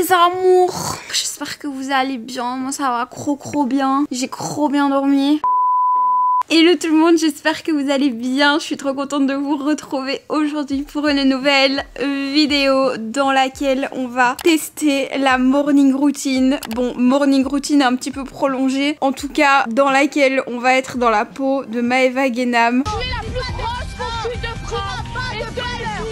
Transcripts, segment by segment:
mes amours, j'espère que vous allez bien. Moi ça va trop bien. J'ai trop bien dormi. Hello tout le monde, j'espère que vous allez bien. Je suis trop contente de vous retrouver aujourd'hui pour une nouvelle vidéo dans laquelle on va tester la morning routine. Bon, morning routine un petit peu prolongée, en tout cas dans laquelle on va être dans la peau de Maeva Guénam. Tu es la plus grosse confus de France. Et de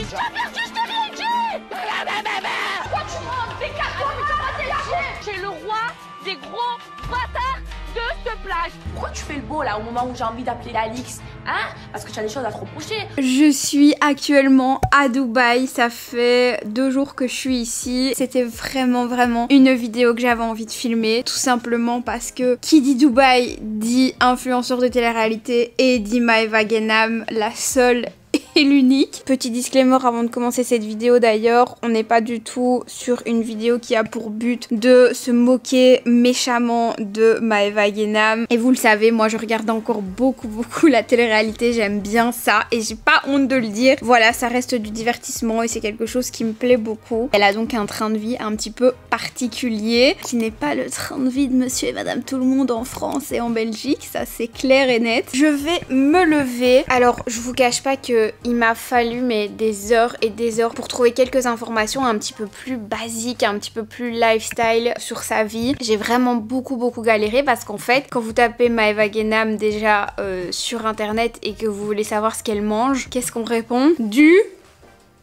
tu as perdu, je t'ai rien dit. Pourquoi tu rentres des cartons mais tu vas t'élargir? J'ai le roi des gros bâtards de ce plage. Pourquoi tu fais le beau là au moment où j'ai envie d'appeler l'Alix? Hein? Parce que tu as des choses à te reprocher. Je suis actuellement à Dubaï, ça fait 2 jours que je suis ici. C'était vraiment une vidéo que j'avais envie de filmer, tout simplement parce que qui dit Dubaï dit influenceur de télé-réalité et dit Maeva Guénam, la seule et l'unique. Petit disclaimer avant de commencer cette vidéo d'ailleurs, on n'est pas du tout sur une vidéo qui a pour but de se moquer méchamment de Maeva Guénam. Et vous le savez, moi je regarde encore beaucoup la télé-réalité, j'aime bien ça et j'ai pas honte de le dire. Voilà, ça reste du divertissement et c'est quelque chose qui me plaît beaucoup. Elle a donc un train de vie un petit peu particulier, qui n'est pas le train de vie de monsieur et madame tout le monde en France et en Belgique, ça c'est clair et net. Je vais me lever. Alors je vous cache pas que il m'a fallu des heures et des heures pour trouver quelques informations un petit peu plus basiques, un petit peu plus lifestyle sur sa vie. J'ai vraiment beaucoup galéré parce qu'en fait, quand vous tapez Maeva Guénam déjà sur internet et que vous voulez savoir ce qu'elle mange, qu'est-ce qu'on répond?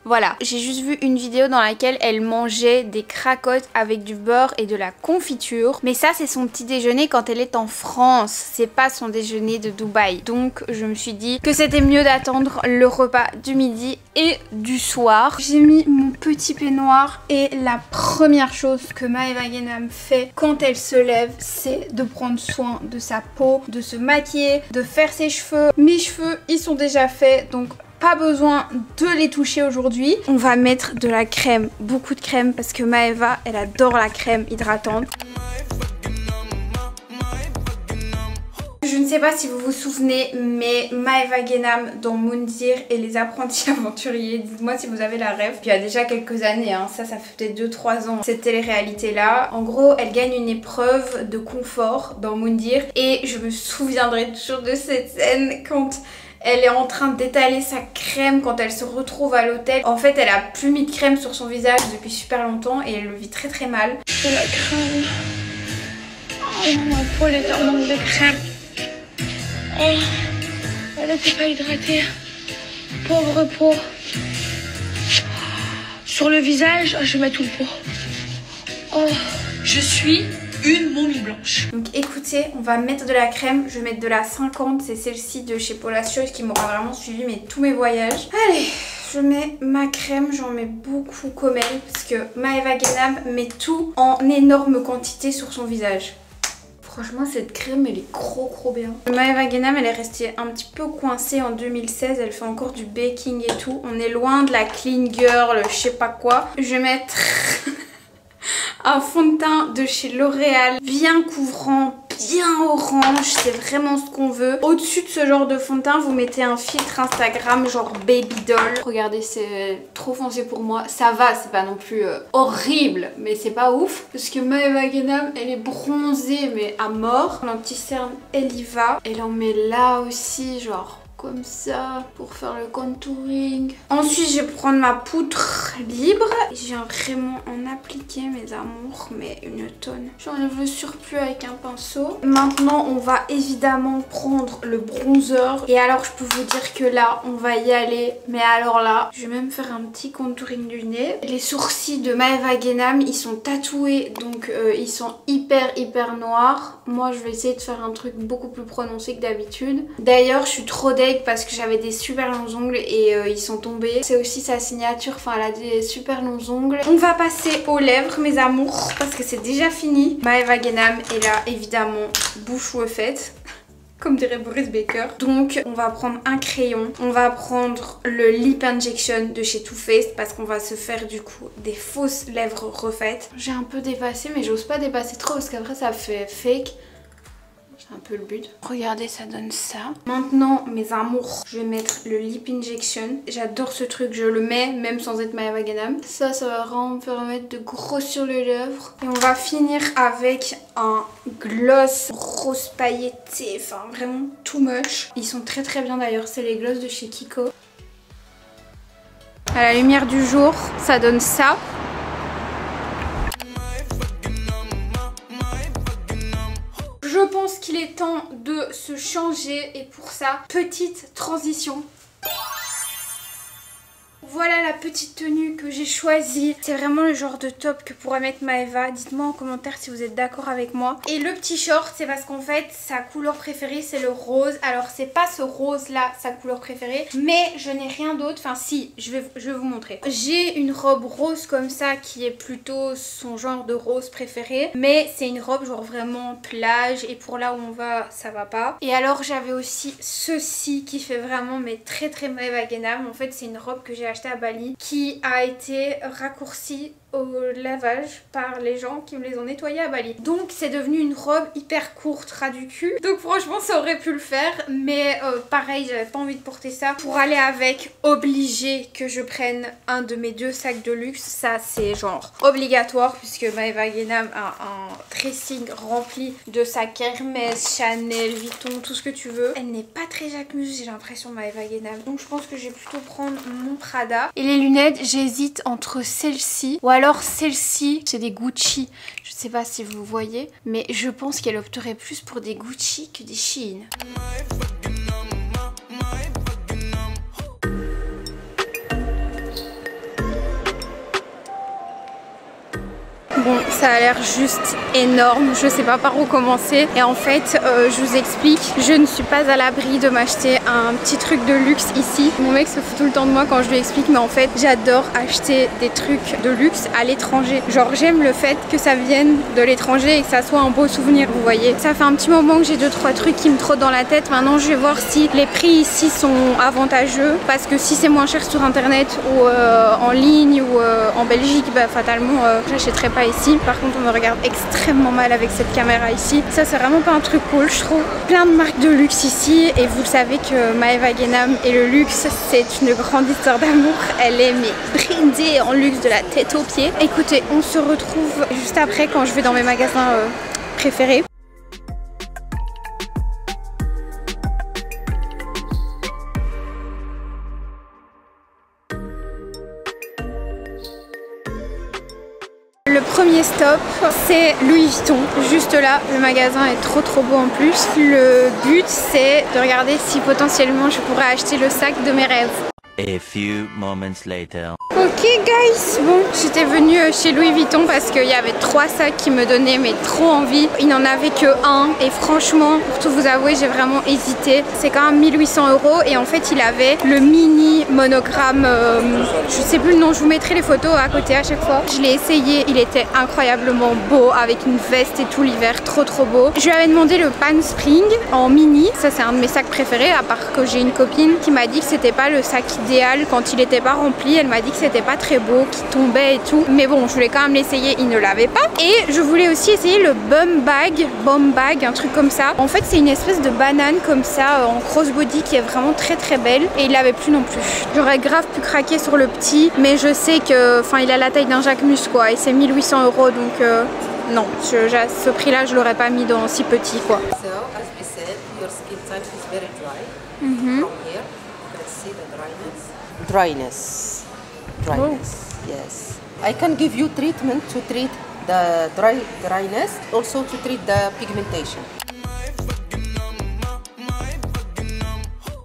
Voilà, j'ai juste vu une vidéo dans laquelle elle mangeait des cracottes avec du beurre et de la confiture. Mais ça, c'est son petit déjeuner quand elle est en France. C'est pas son déjeuner de Dubaï. Donc, je me suis dit que c'était mieux d'attendre le repas du midi et du soir. J'ai mis mon petit peignoir et la première chose que Maeva Guénam fait quand elle se lève, c'est de prendre soin de sa peau, de se maquiller, de faire ses cheveux. Mes cheveux, ils sont déjà faits, donc pas besoin de les toucher aujourd'hui. On va mettre de la crème, beaucoup de crème parce que Maeva, elle adore la crème hydratante. Je ne sais pas si vous vous souvenez, mais Maeva Guénam dans Moundir et les apprentis aventuriers, dites-moi si vous avez la rêve. Il y a déjà quelques années, hein, ça fait peut-être 2-3 ans, cette télé-réalité là. En gros, elle gagne une épreuve de confort dans Moundir et je me souviendrai toujours de cette scène quand elle est en train d'étaler sa crème quand elle se retrouve à l'hôtel. En fait, elle a plus mis de crème sur son visage depuis super longtemps et elle le vit très mal. C'est la crème. Oh, ma peau, elle est en manque de crème. Oh, elle n'était pas hydratée. Pauvre peau. Sur le visage, je mets tout le pot. Oh, je suis une momie blanche. Donc écoutez, on va mettre de la crème. Je vais mettre de la 50, c'est celle-ci de chez Paula Choice qui m'aura vraiment suivi tous mes voyages. Allez, je mets ma crème, j'en mets beaucoup comme elle parce que Maeva Guénam met tout en énorme quantité sur son visage. Franchement, cette crème, elle est trop bien. Maeva Guénam, elle est restée un petit peu coincée en 2016. Elle fait encore du baking et tout. On est loin de la clean girl, je sais pas quoi. Je vais mettre un fond de teint de chez L'Oréal, bien couvrant, bien orange, c'est vraiment ce qu'on veut. Au-dessus de ce genre de fond de teint, vous mettez un filtre Instagram genre baby doll. Regardez, c'est trop foncé pour moi. Ça va, c'est pas non plus horrible, mais c'est pas ouf. Parce que Maeva Guénam, elle est bronzée, mais à mort. Un petit cerne, elle y va. Elle en met là aussi, genre comme ça pour faire le contouring. Ensuite je vais prendre ma poudre libre. Je viens vraiment en appliquer mes amours, mais une tonne. J'enlève le surplus avec un pinceau. Maintenant on va évidemment prendre le bronzer. Et alors je peux vous dire que là on va y aller. Mais alors là je vais même faire un petit contouring du nez. Les sourcils de Maeva Guénam ils sont tatoués, donc ils sont hyper noirs. Moi je vais essayer de faire un truc beaucoup plus prononcé que d'habitude. D'ailleurs je suis trop deg parce que j'avais des super longs ongles et ils sont tombés. C'est aussi sa signature, enfin elle a des super longs ongles. On va passer aux lèvres mes amours parce que c'est déjà fini. Maeva Guénam est là évidemment bouche faite comme dirait Boris Baker. Donc on va prendre un crayon, on va prendre le Lip Injection de chez Too Faced parce qu'on va se faire du coup des fausses lèvres refaites. J'ai un peu dépassé mais j'ose pas dépasser trop parce qu'après ça fait fake. C'est un peu le but. Regardez, ça donne ça. Maintenant, mes amours, je vais mettre le Lip Injection. J'adore ce truc, je le mets même sans être Maeva Ganam. Ça va vraiment me permettre de grossir les lèvres. Et on va finir avec un gloss rose pailleté, enfin vraiment too much. Ils sont très très bien d'ailleurs, c'est les gloss de chez Kiko. À la lumière du jour, ça donne ça. Je pense qu'il est temps de se changer et pour ça, petite transition. Voilà la petite tenue que j'ai choisie. C'est vraiment le genre de top que pourrait mettre Maeva. Dites-moi en commentaire si vous êtes d'accord avec moi. Et le petit short, c'est parce qu'en fait, sa couleur préférée, c'est le rose. Alors, c'est pas ce rose-là, sa couleur préférée. Mais je n'ai rien d'autre. Enfin, si, je vais vous montrer. J'ai une robe rose comme ça qui est plutôt son genre de rose préféré. Mais c'est une robe genre vraiment plage. Et pour là où on va, ça va pas. Et alors, j'avais aussi ceci qui fait vraiment mais très très Maeva Ganam. En fait, c'est une robe que j'ai achetée à Bali qui a été raccourcie au lavage par les gens qui me les ont nettoyés à Bali. Donc c'est devenu une robe hyper courte, ras du cul. Donc franchement ça aurait pu le faire, mais pareil, j'avais pas envie de porter ça. Pour aller avec, obligé que je prenne un de mes 2 sacs de luxe. Ça c'est genre obligatoire puisque Maeva Ganam a un dressing rempli de sacs Hermès, Chanel, Vuitton, tout ce que tu veux. Elle n'est pas très Jacquemus, j'ai l'impression, Maeva Ganam. Donc je pense que je vais plutôt prendre mon Prada. Et les lunettes, j'hésite entre celle-ci ou alors celle-ci, c'est des Gucci. Je sais pas si vous voyez, mais je pense qu'elle opterait plus pour des Gucci que des Shein. Bon, ça a l'air juste énorme, je sais pas par où commencer. Et en fait, je vous explique, je ne suis pas à l'abri de m'acheter un petit truc de luxe ici. Mon mec se fout tout le temps de moi quand je lui explique, mais en fait, j'adore acheter des trucs de luxe à l'étranger. Genre, j'aime le fait que ça vienne de l'étranger et que ça soit un beau souvenir, vous voyez. Ça fait un petit moment que j'ai 2-3 trucs qui me trottent dans la tête. Maintenant, je vais voir si les prix ici sont avantageux. Parce que si c'est moins cher sur internet ou en ligne ou en Belgique, bah fatalement, j'achèterai pas ici. Par contre, on me regarde extrêmement mal avec cette caméra ici. Ça, c'est vraiment pas un truc cool, je trouve. Plein de marques de luxe ici. Et vous le savez que Maeva Ganam et le luxe, c'est une grande histoire d'amour. Elle est mais brindée en luxe de la tête aux pieds. Écoutez, on se retrouve juste après quand je vais dans mes magasins préférés. Le premier stop, c'est Louis Vuitton. Juste là, le magasin est trop beau en plus. Le but, c'est de regarder si potentiellement je pourrais acheter le sac de mes rêves. A few moments later. Ok guys, bon, j'étais venue chez Louis Vuitton parce qu'il y avait 3 sacs qui me donnaient mais trop envie. Il n'en avait que un et franchement, pour tout vous avouer, j'ai vraiment hésité. C'est quand même 1800 € et en fait il avait le mini monogramme, je sais plus le nom, je vous mettrai les photos à côté à chaque fois. Je l'ai essayé, il était incroyablement beau avec une veste et tout l'hiver, trop beau. Je lui avais demandé le Pan Spring en mini, ça c'est un de mes sacs préférés à part que j'ai une copine qui m'a dit que c'était pas le sac idéal quand il était pas rempli. Elle m'a dit que c'était pas très beau, qui tombait et tout, mais bon, je voulais quand même l'essayer, il ne l'avait pas. Et je voulais aussi essayer le Bomb Bag, un truc comme ça. En fait, c'est une espèce de banane comme ça en crossbody qui est vraiment très belle et il l'avait plus non plus. J'aurais grave pu craquer sur le petit, mais je sais que, enfin, il a la taille d'un Jacquemus quoi, et c'est 1800 € donc non, ce prix là je l'aurais pas mis dans si petit quoi. So, as we said, your skin type is very dry. From here, let's see the dryness. Dryness, yes. I can give you treatment to treat the dryness, also to treat the pigmentation.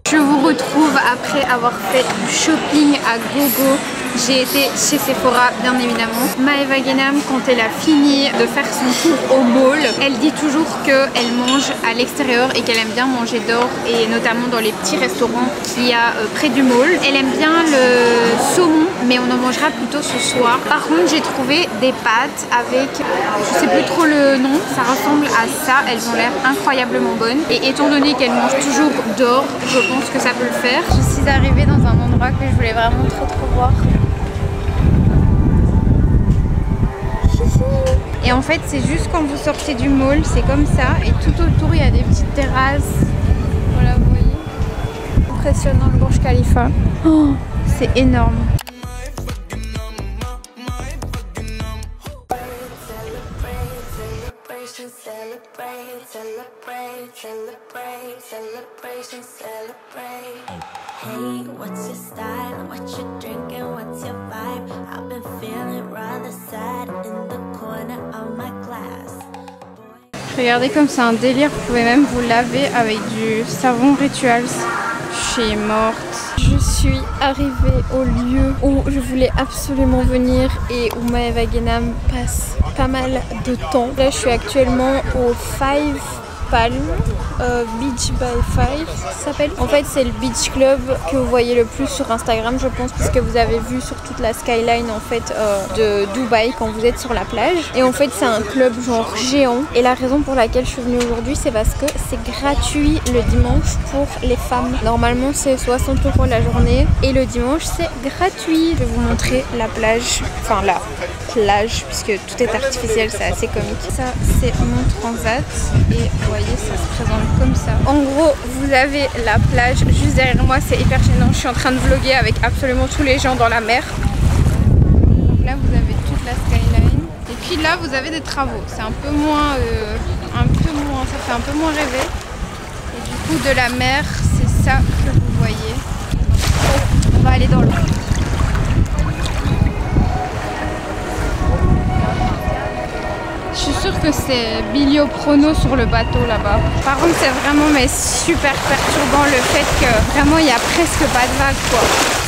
Je vous retrouve après avoir fait du shopping à gogo. J'ai été chez Sephora bien évidemment. Maeva Ganam, quand elle a fini de faire son tour au mall, elle dit toujours qu'elle mange à l'extérieur et qu'elle aime bien manger dehors et notamment dans les petits restaurants qu'il y a près du mall. Elle aime bien le saumon mais on en mangera plutôt ce soir. Par contre j'ai trouvé des pâtes avec, je sais plus trop le nom, ça ressemble à ça, elles ont l'air incroyablement bonnes et étant donné qu'elle mange toujours dehors, je pense que ça peut le faire. Je suis arrivée dans un endroit que je voulais vraiment trop voir. Et Et en fait c'est juste quand vous sortez du mall, c'est comme ça. Et tout autour il y a des petites terrasses. Voilà, vous voyez. Impressionnant le Burj Khalifa. Oh, c'est énorme. Hey, what's your style? What you drinking? What's your vibe? I've been feeling rather sad in the corner of my class. Regardez comme c'est un délire, vous pouvez même vous laver avec du savon Rituals. Je suis morte. Je suis arrivée au lieu où je voulais absolument venir et où Maeva Guénam passe pas mal de temps. Là je suis actuellement au Five Palm Beach by Five, ça s'appelle. En fait c'est le beach club que vous voyez le plus sur Instagram je pense, puisque vous avez vu sur toute la skyline en fait de Dubaï quand vous êtes sur la plage. Et en fait c'est un club genre géant, et la raison pour laquelle je suis venue aujourd'hui c'est parce que c'est gratuit le dimanche pour les femmes. Normalement c'est 60 € la journée et le dimanche c'est gratuit. Je vais vous montrer la plage, enfin la plage puisque tout est artificiel, c'est assez comique. Ça c'est mon transat et vous voyez ça se présente comme ça. En gros vous avez la plage juste derrière moi, c'est hyper gênant, je suis en train de vlogger avec absolument tous les gens dans la mer. Donc là vous avez toute la skyline et puis là vous avez des travaux, c'est un peu moins, ça fait un peu moins rêver. Et du coup de la mer c'est ça que vous voyez. Oh, on va aller dans l'eau. Je suis sûre que c'est Bilio Prono sur le bateau là-bas. Par contre c'est vraiment mais super perturbant le fait que vraiment il n'y a presque pas de vagues quoi.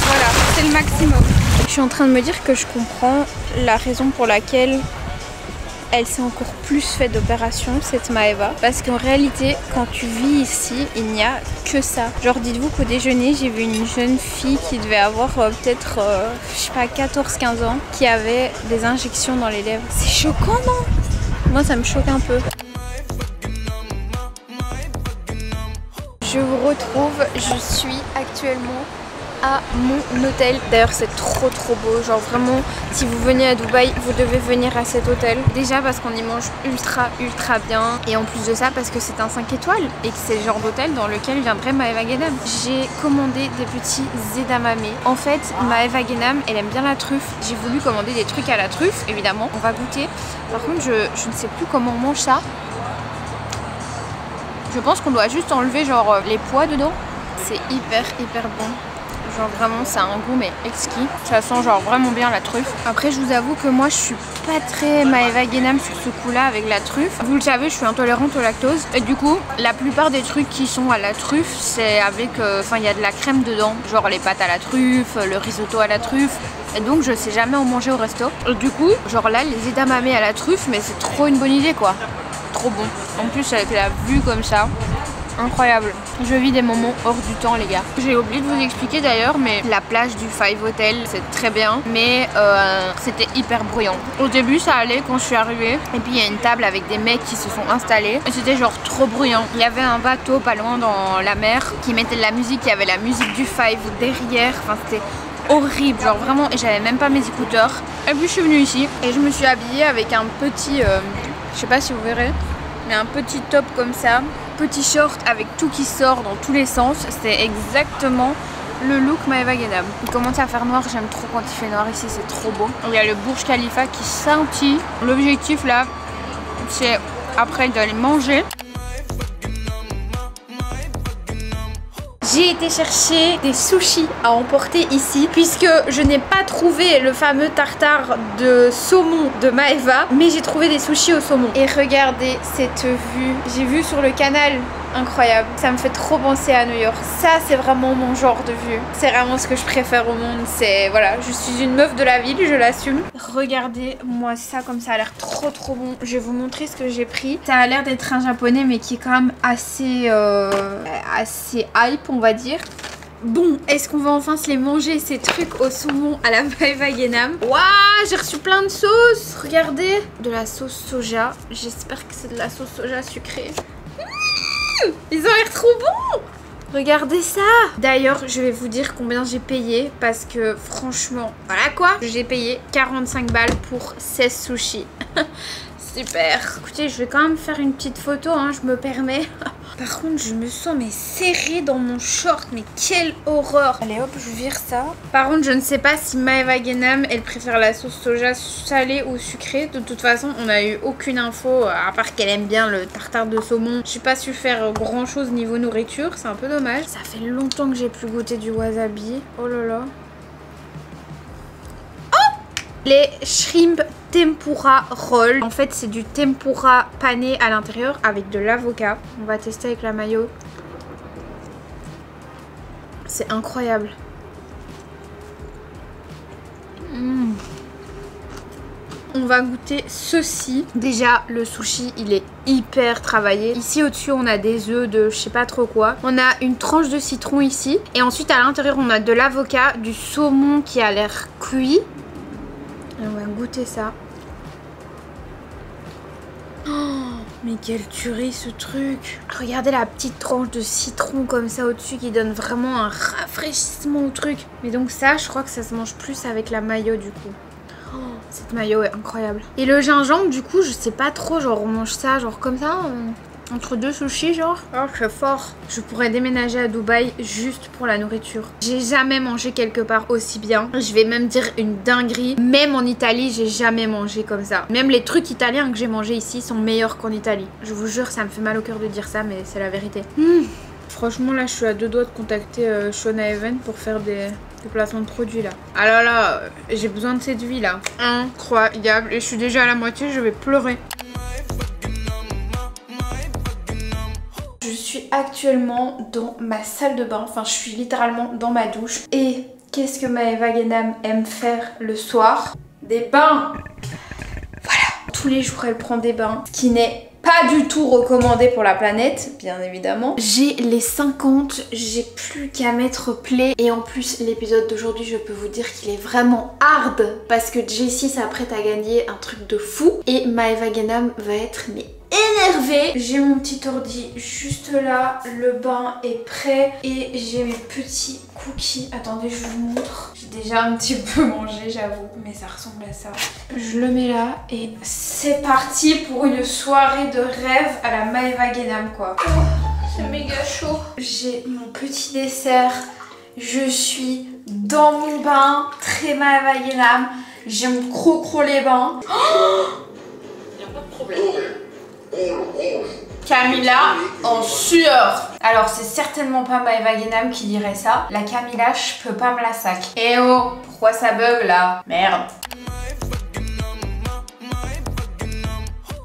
Voilà, c'est le maximum. Je suis en train de me dire que je comprends la raison pour laquelle elle s'est encore plus fait d'opérations, cette Maeva. Parce qu'en réalité, quand tu vis ici, il n'y a que ça. Genre dites-vous qu'au déjeuner, j'ai vu une jeune fille qui devait avoir peut-être, je sais pas, 14-15 ans, qui avait des injections dans les lèvres. C'est choquant, non ? Moi ça me choque un peu. Je vous retrouve, je suis actuellement à mon hôtel. D'ailleurs c'est trop beau, genre vraiment si vous venez à Dubaï vous devez venir à cet hôtel. Déjà parce qu'on y mange ultra bien, et en plus de ça parce que c'est un 5 étoiles et que c'est le genre d'hôtel dans lequel viendrait Maeva Guénam. J'ai commandé des petits edamame. En fait Maeva Guénam elle aime bien la truffe, j'ai voulu commander des trucs à la truffe évidemment, on va goûter. Par contre je ne sais plus comment on mange ça. Je pense qu'on doit juste enlever genre les pois dedans. C'est hyper bon. Genre vraiment c'est un goût mais exquis. Ça sent genre vraiment bien la truffe. Après je vous avoue que moi je suis pas très Maeva Guénam sur ce coup là avec la truffe. Vous le savez je suis intolérante au lactose. Et du coup la plupart des trucs qui sont à la truffe c'est avec, enfin il y a de la crème dedans. Genre les pâtes à la truffe, le risotto à la truffe. Et donc je sais jamais en manger au resto. Et du coup genre là les edamame à la truffe mais c'est trop une bonne idée quoi. Trop bon. En plus avec la vue comme ça. Incroyable, je vis des moments hors du temps les gars. J'ai oublié de vous expliquer d'ailleurs mais la plage du Five Hotel c'est très bien mais c'était hyper bruyant. Au début ça allait quand je suis arrivée et puis il y a une table avec des mecs qui se sont installés et c'était genre trop bruyant. Il y avait un bateau pas loin dans la mer qui mettait de la musique, il y avait la musique du Five derrière, enfin c'était horrible genre vraiment, et j'avais même pas mes écouteurs. Et puis je suis venue ici et je me suis habillée avec un petit, je sais pas si vous verrez, mais un petit top comme ça, petit short avec tout qui sort dans tous les sens. C'est exactement le look Maeva Guénam. Il commence à faire noir, j'aime trop quand il fait noir ici, c'est trop beau. Il y a le Burj Khalifa qui scintille. L'objectif là, c'est après d'aller manger. J'ai été chercher des sushis à emporter ici puisque je n'ai pas trouvé le fameux tartare de saumon de Maeva, mais j'ai trouvé des sushis au saumon. Et regardez cette vue, j'ai vu sur le canal, incroyable. Ça me fait trop penser à New York. Ça c'est vraiment mon genre de vue. C'est vraiment ce que je préfère au monde. C'est voilà, je suis une meuf de la ville, je l'assume. Regardez moi ça comme ça a l'air trop bon. Je vais vous montrer ce que j'ai pris. Ça a l'air d'être un japonais mais qui est quand même assez hype on va dire. Bon, est-ce qu'on va enfin se les manger ces trucs au saumon à la Maeva Guénam? Waouh, j'ai reçu plein de sauces. Regardez, de la sauce soja. J'espère que c'est de la sauce soja sucrée. Ils ont l'air trop bons. Regardez ça. D'ailleurs je vais vous dire combien j'ai payé parce que franchement voilà quoi, j'ai payé 45 balles pour 16 sushis. Super. Écoutez, je vais quand même faire une petite photo, hein, je me permets. Par contre, je me sens mais serrée dans mon short, mais quelle horreur. Allez hop, je vire ça. Par contre, je ne sais pas si Maeva Genam, elle préfère la sauce soja salée ou sucrée. De toute façon, on n'a eu aucune info, à part qu'elle aime bien le tartare de saumon. Je n'ai pas su faire grand chose niveau nourriture, c'est un peu dommage. Ça fait longtemps que j'ai plus goûté du wasabi. Oh là là. Les shrimp tempura roll. En fait, c'est du tempura pané à l'intérieur avec de l'avocat. On va tester avec la mayo. C'est incroyable. On va goûter ceci. Déjà, le sushi, il est hyper travaillé. Ici, au-dessus, on a des œufs de je sais pas trop quoi. On a une tranche de citron ici. Et ensuite, à l'intérieur, on a de l'avocat, du saumon qui a l'air cuit. Et on va goûter ça. Oh, mais quelle tuerie ce truc. Regardez la petite tranche de citron comme ça au-dessus qui donne vraiment un rafraîchissement au truc. Mais donc ça, je crois que ça se mange plus avec la mayo du coup. Oh, cette mayo est incroyable. Et le gingembre du coup, je sais pas trop, genre on mange ça genre comme ça entre deux sushis genre. Oh, c'est fort. Je pourrais déménager à Dubaï juste pour la nourriture. J'ai jamais mangé quelque part aussi bien. Je vais même dire une dinguerie. Même en Italie, j'ai jamais mangé comme ça. Même les trucs italiens que j'ai mangés ici sont meilleurs qu'en Italie. Je vous jure, ça me fait mal au cœur de dire ça, mais c'est la vérité. Franchement, là, je suis à deux doigts de contacter Shona Even pour faire des placements de produits là. Ah là là, j'ai besoin de cette vie là. Incroyable. Et je suis déjà à la moitié, je vais pleurer. Je suis actuellement dans ma salle de bain, enfin je suis littéralement dans ma douche. Et qu'est-ce que Maeva Genam aime faire le soir? Des bains. Voilà, tous les jours elle prend des bains, ce qui n'est pas du tout recommandé pour la planète, bien évidemment. J'ai les 50, j'ai plus qu'à mettre play. Et en plus, l'épisode d'aujourd'hui, je peux vous dire qu'il est vraiment hard parce que Jessie s'apprête à gagner un truc de fou. Et Maeva Genam va être énervée. J'ai mon petit ordi juste là, le bain est prêt et j'ai mes petits cookies. Attendez, je vous montre. J'ai déjà un petit peu mangé, j'avoue, mais ça ressemble à ça. Je le mets là et c'est parti pour une soirée de rêve à la Maeva Genam quoi. Oh, c'est méga chaud. J'ai mon petit dessert. Je suis dans mon bain, très Maeva Genam. J'ai mon croc les bains. Oh, y a pas de problème. Camilla en sueur. Alors c'est certainement pas Maeva Genam qui dirait ça. La Camilla, je peux pas me la sac. Eh oh, pourquoi ça bug là? Merde.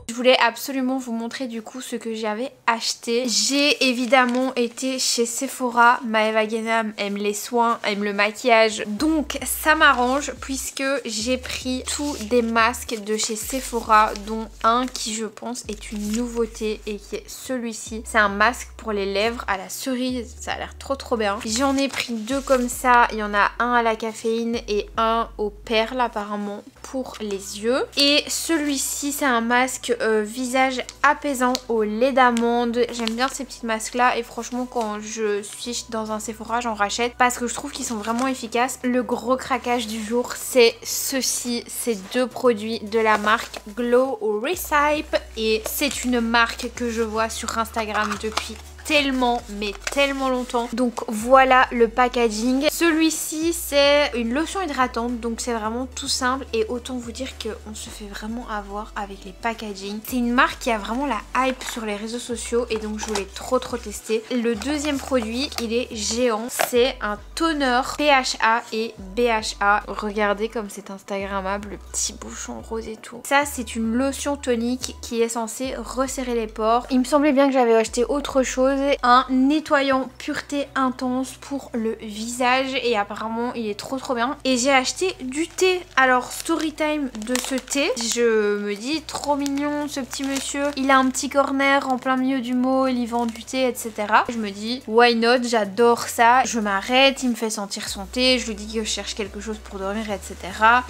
Je voulais absolument vous montrer du coup ce que j'avais acheté. J'ai évidemment été chez Sephora. Maeva Genam aime les soins, aime le maquillage. Donc ça m'arrange puisque j'ai pris tous des masques de chez Sephora, dont un qui je pense est une nouveauté et qui est celui-ci. C'est un masque pour les lèvres à la cerise. Ça a l'air trop bien. J'en ai pris deux comme ça. Il y en a un à la caféine et un aux perles apparemment pour les yeux. Et celui-ci c'est un masque visage apaisant au lait d'amande. J'aime bien ces petits masques là et franchement quand je suis dans un Sephora j'en rachète parce que je trouve qu'ils sont vraiment efficaces. Le gros craquage du jour c'est ceci, ces deux produits de la marque Glow Recipe et c'est une marque que je vois sur Instagram depuis tellement mais tellement longtemps. Donc voilà le packaging. Celui-ci c'est une lotion hydratante donc c'est vraiment tout simple et autant vous dire qu'on se fait vraiment avoir avec les packaging. C'est une marque qui a vraiment la hype sur les réseaux sociaux et donc je voulais trop tester. Le deuxième produit il est géant, c'est un toner PHA et BHA. Regardez comme c'est instagrammable, le petit bouchon rose et tout. Ça c'est une lotion tonique qui est censée resserrer les pores. Il me semblait bien que j'avais acheté autre chose, un nettoyant pureté intense pour le visage et apparemment il est trop bien. Et j'ai acheté du thé. Alors story time de ce thé, je me dis trop mignon ce petit monsieur, il a un petit corner en plein milieu du mall, il vend du thé etc. Je me dis why not, j'adore ça. Je m'arrête, il me fait sentir son thé, je lui dis que je cherche quelque chose pour dormir etc.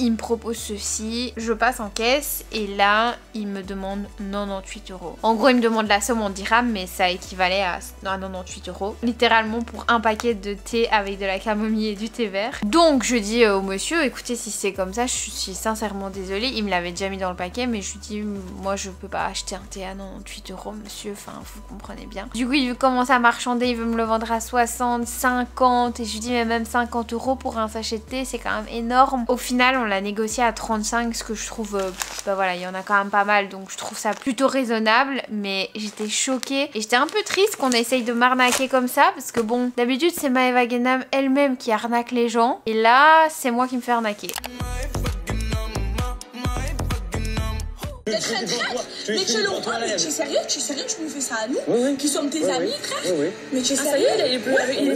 Il me propose ceci, je passe en caisse et là il me demande 98 €. En gros il me demande la somme en dirhams mais ça équivalait à à 98 €. Littéralement pour un paquet de thé avec de la camomille et du thé vert. Donc je dis au monsieur, écoutez, si c'est comme ça, je suis sincèrement désolée. Il me l'avait déjà mis dans le paquet, mais je lui dis, moi je peux pas acheter un thé à 98 € monsieur, enfin vous comprenez bien. Du coup il commence à marchander, il veut me le vendre à 60, 50 et je lui dis mais même 50 € pour un sachet de thé c'est quand même énorme. Au final on l'a négocié à 35, ce que je trouve, bah voilà, il y en a quand même pas mal donc je trouve ça plutôt raisonnable, mais j'étais choquée et j'étais un peu triste qu'on essaye de m'arnaquer comme ça parce que bon, d'habitude c'est Maeva Genam elle-même qui arnaque les gens et là c'est moi qui me fais arnaquer. Mais tu es le roi, mais tu es sérieux? Tu es sérieux? Tu nous fais ça à nous? Qui sommes tes amis, frère? Mais tu es sérieux? Il est plus avec nous?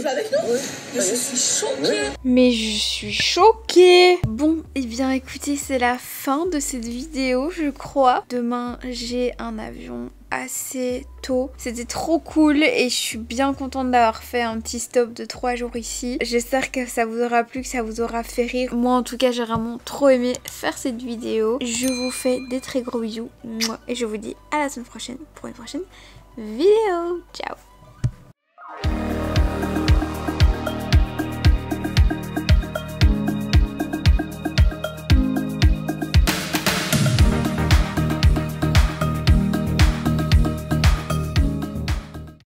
Mais je suis choquée. Mais je suis choquée. Bon, et bien écoutez, c'est la fin de cette vidéo, je crois. Demain, j'ai un avion assez tôt. C'était trop cool et je suis bien contente d'avoir fait un petit stop de 3 jours ici. J'espère que ça vous aura plu, que ça vous aura fait rire. Moi en tout cas j'ai vraiment trop aimé faire cette vidéo. Je vous fais des très gros bisous et je vous dis à la semaine prochaine pour une prochaine vidéo. Ciao.